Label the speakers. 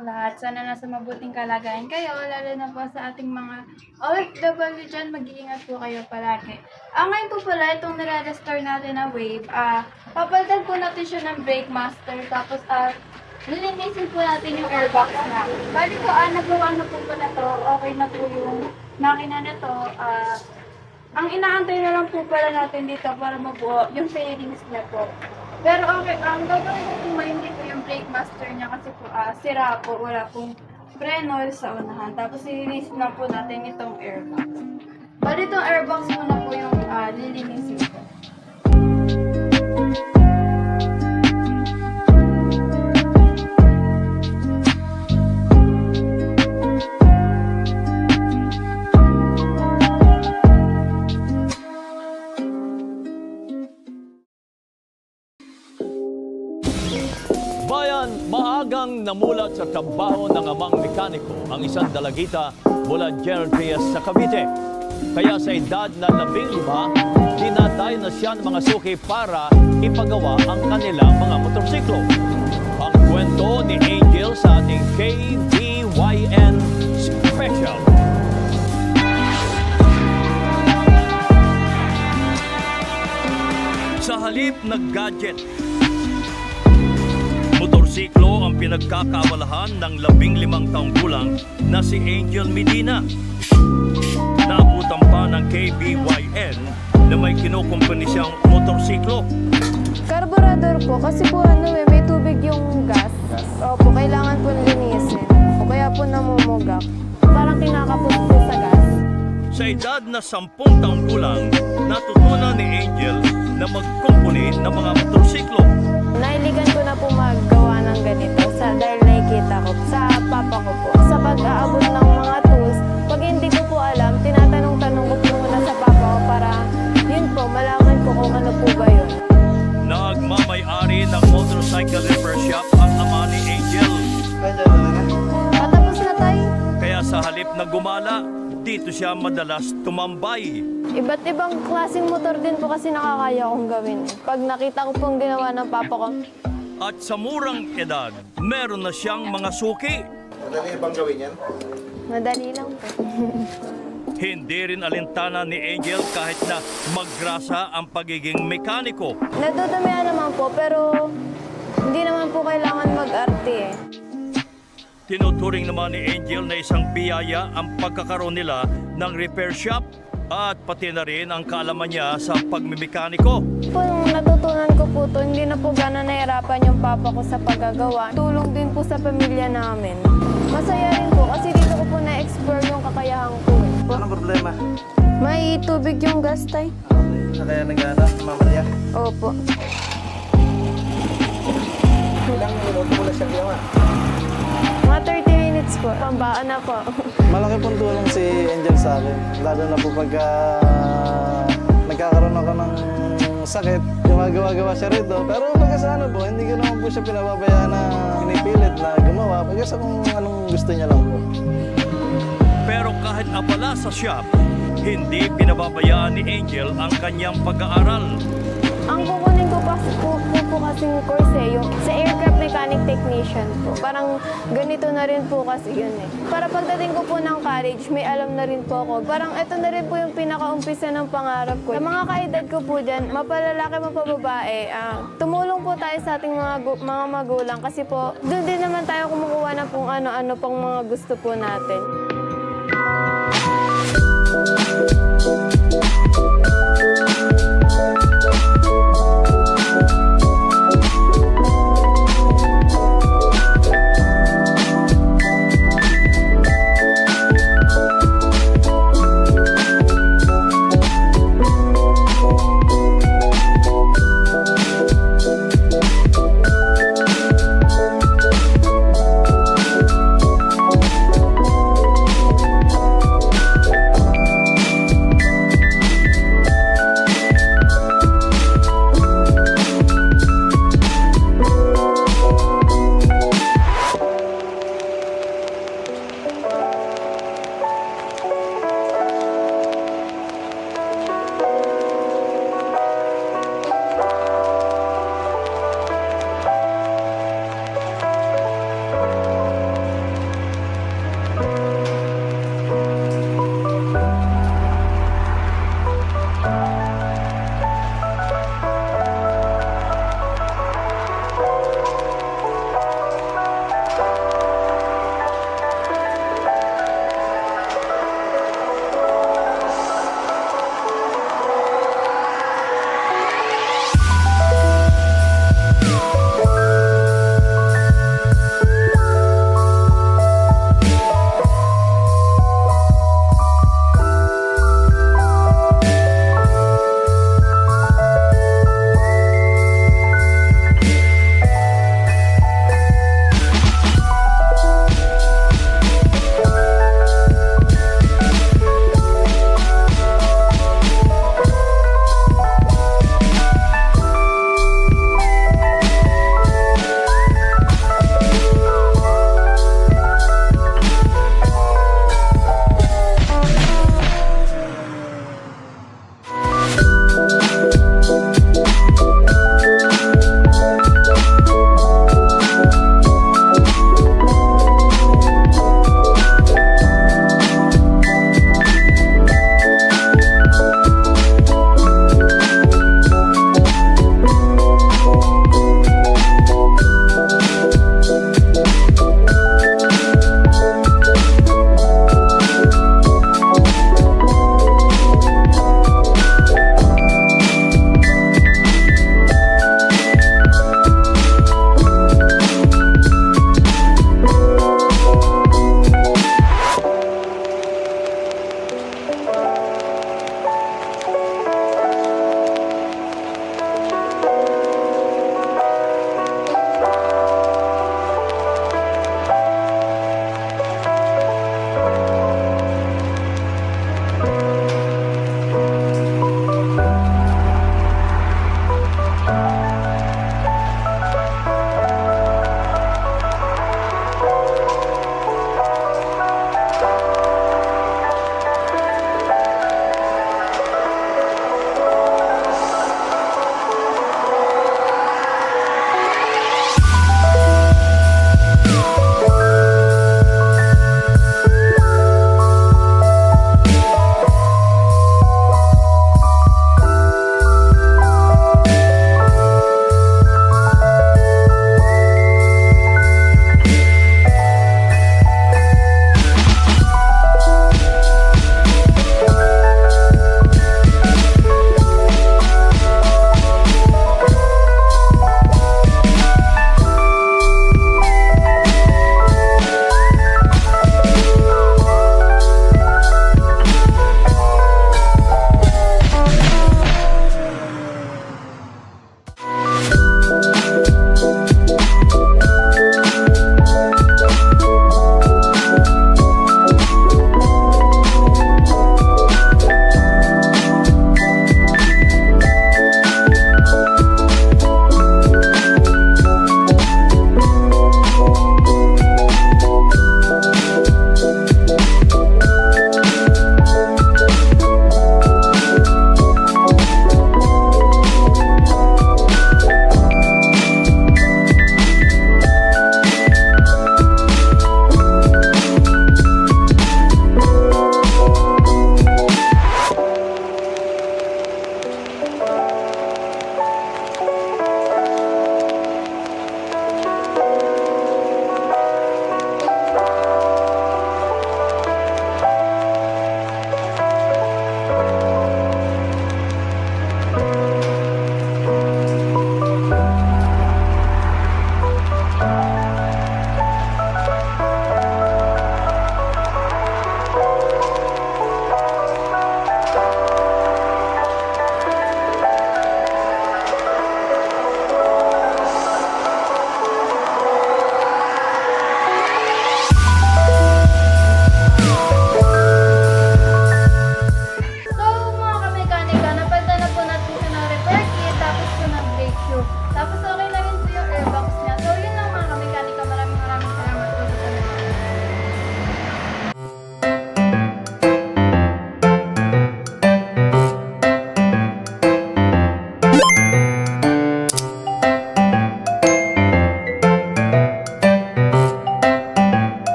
Speaker 1: inyong lahat. Sana nasa mabuting kalagayan kayo, lalo na po sa ating mga OFW dyan. Mag-iingat po kayo palagi. Ngayon po pala, itong nire-restore natin na Wave, papalitan po natin siya ng brake master, tapos nilinisin po natin yung airbox na. Bali po, nagawa na po pala to, okay na po yung makina na to. Ang inaantay na lang po pala natin dito para mabuo yung fairings niya po. Pero okay, ang gagawin ko po hindi po yung brake master niya kasi po sira po, wala pong preno sa unahan. Tapos ilinisin lang po natin itong airbox. Bali itong airbox muna po yung lilinisin ko.
Speaker 2: Bayan, maagang namulat sa trabaho ng amang mekaniko ang isang dalagita mula General Trias sa Cavite. Kaya sa edad na 15, dinatay na siya ng mga suki para ipagawa ang kanilang mga motorsiklo. Ang kwento ni Angel sa ating KBYN Special. Sa halip na gadget, motorsiklo ang pinagkakawalahan ng 15 taong gulang na si Angel Medina. Naabutan pa ng KBYN na may kinukumpani siyang motorsiklo.
Speaker 3: Carburetor po, kasi po may tubig yung gas. Opo, kailangan po linisin. O kaya po namumugak. Parang kinakapos po sa gas.
Speaker 2: Sa edad na 10 taong gulang, natutunan ni Angel na magkumpuni ng mga motorsiklo.
Speaker 3: Nailigan ko na po maggawa ng ganito dahil nakikita ko sa papa ko po. Sa pag-aabot ng mga tools, pag hindi ko po alam, tinatanong-tanong ko po muna sa papa ko para yun po, malaman ko kung ano po ba yun.
Speaker 2: Nagmamay-ari ng motorcycle repair shop ang ama ni Angel.
Speaker 3: Patapos na tayo.
Speaker 2: Kaya sa halip na gumala, dito siya madalas tumambay.
Speaker 3: Iba't ibang klaseng motor din po kasi nakakaya kong gawin. Pag nakita ko pong ginawa ng papa ko.
Speaker 2: At sa murang edad, meron na siyang mga suki.
Speaker 4: Madali bang gawin yan?
Speaker 3: Madali lang po.
Speaker 2: Hindi rin alintana ni Angel kahit na maggrasa ang pagiging mekaniko.
Speaker 3: Natutumihan naman po, pero hindi naman po kailangan mag-arte eh.
Speaker 2: Tinuturing naman ni Angel na isang biyaya ang pagkakaroon nila ng repair shop at pati na rin ang kaalaman niya sa pagmimekaniko.
Speaker 3: Nung natutunan ko po ito, hindi na po gano'n nahirapan yung papa ko sa paggagawa. Tulong din po sa pamilya namin. Masaya rin po kasi dito ko po na-explore yung kakayahan ko.
Speaker 4: Anong problema?
Speaker 3: May tubig yung gas, tay.
Speaker 4: Kaya nag-ano, mamalaya?
Speaker 3: Opo.
Speaker 4: Ilang minuto mo na siya ginawa?
Speaker 3: Mga 30 minutes po. Pambaan na po.
Speaker 5: Malaki pong tulong si Angel sa akin. Lalo na po pagka nagkakaroon ako ng sakit, gumagawa siya rito. Pero pagka sa ano po, hindi ko naman po siya pinababayaan na pinipilit na gumawa. Pagka sa kung anong gusto niya lang po.
Speaker 2: Pero kahit abala sa shop, hindi pinababayaan ni Angel ang kanyang pag-aaral.
Speaker 3: Ang kukunin ko po kasing course yung sa aircraft mechanic technician po. Parang ganito na rin po kasi yun eh. Para pagdating ko po ng college, may alam na rin po ako. Parang ito na rin po yung pinaka-umpisa ng pangarap ko. Sa mga kaedad ko po dyan, mapalalaki, mapababae, tumulong po tayo sa ating mga magulang kasi po, doon din naman tayo kumukuha na kung ano-ano pang mga gusto po natin.